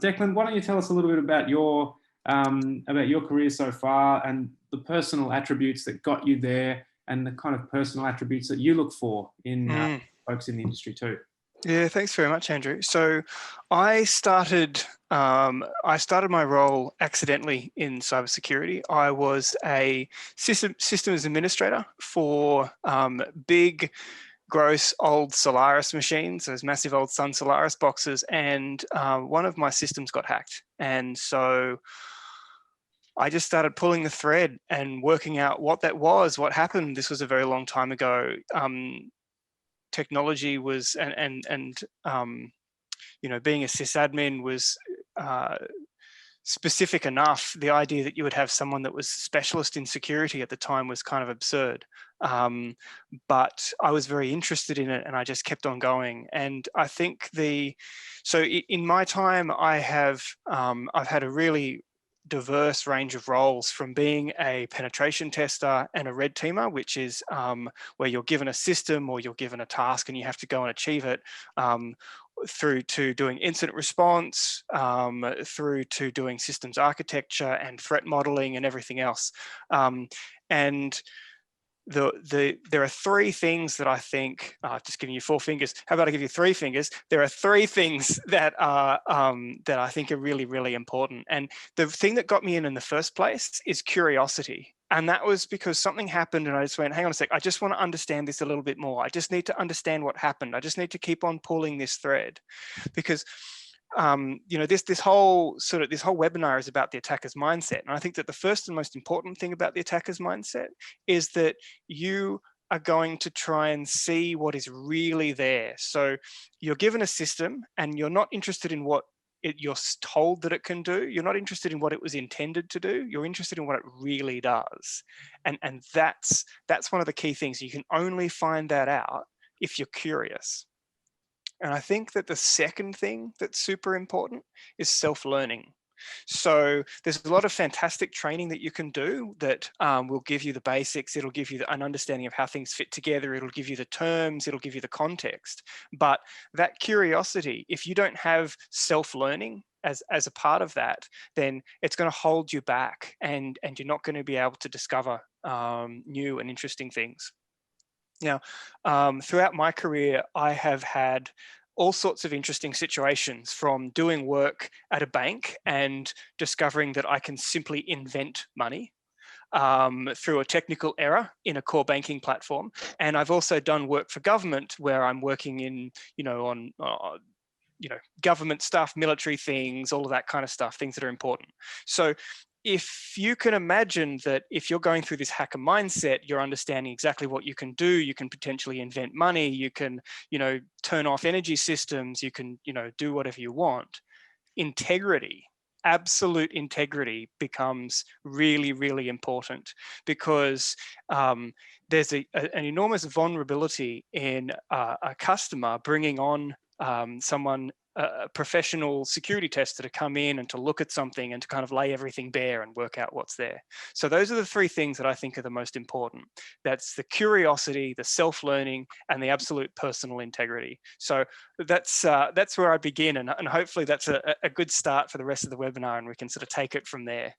Declan, why don't you tell us a little bit about your career so far and the personal attributes that got you there, and the kind of personal attributes that you look for in folks in the industry too. Yeah, thanks very much, Andrew. So I started my role accidentally in cybersecurity. I was a systems administrator for big, gross old Solaris machines, those massive old Sun Solaris boxes, and one of my systems got hacked. And so I just started pulling the thread and working out what that was, what happened. This was a very long time ago. Technology was, you know, being a sysadmin was specific enough. The idea that you would have someone that was specialist in security at the time was kind of absurd. But I was very interested in it, and I just kept on going. And I think in my time, I've had a really diverse range of roles, from being a penetration tester and a red teamer, which is where you're given a system or you're given a task and you have to go and achieve it, through to doing incident response, through to doing systems architecture and threat modeling and everything else. And there are three things that I think, just giving you 4 fingers, how about I give you 3 fingers? There are 3 things that are that I think are really, really important. And the thing that got me in the first place is curiosity. And that was because something happened and I just went, hang on a sec, I just want to understand this a little bit more. I just need to understand what happened. I just need to keep on pulling this thread, because you know, this whole webinar is about the attacker's mindset. And I think that the first and most important thing about the attacker's mindset is that you are going to try and see what is really there. So you're given a system and you're not interested in what you're told that it can do. You're not interested in what it was intended to do. You're interested in what it really does. And that's one of the key things. You can only find that out if you're curious. And I think that the second thing that's super important is self-learning. So there's a lot of fantastic training that you can do that will give you the basics. It'll give you an understanding of how things fit together. It'll give you the terms. It'll give you the context. But that curiosity, if you don't have self-learning as a part of that, then it's going to hold you back, and you're not going to be able to discover new and interesting things. Now, throughout my career, I have had all sorts of interesting situations, from doing work at a bank and discovering that I can simply invent money through a technical error in a core banking platform. And I've also done work for government where I'm working in, you know, on government stuff, military things, all of that kind of stuff, things that are important. So if you can imagine that if you're going through this hacker mindset, you're understanding exactly what you can do. You can potentially invent money. You can, you know, turn off energy systems. You can, you know, do whatever you want. Integrity, absolute integrity, becomes really, really important, because there's an enormous vulnerability in a customer bringing on someone, a professional security tester, to come in and to look at something and to kind of lay everything bare and work out what's there. So those are the 3 things that I think are the most important. That's the curiosity, the self-learning, and the absolute personal integrity. So that's where I begin, and hopefully that's a good start for the rest of the webinar, and we can sort of take it from there.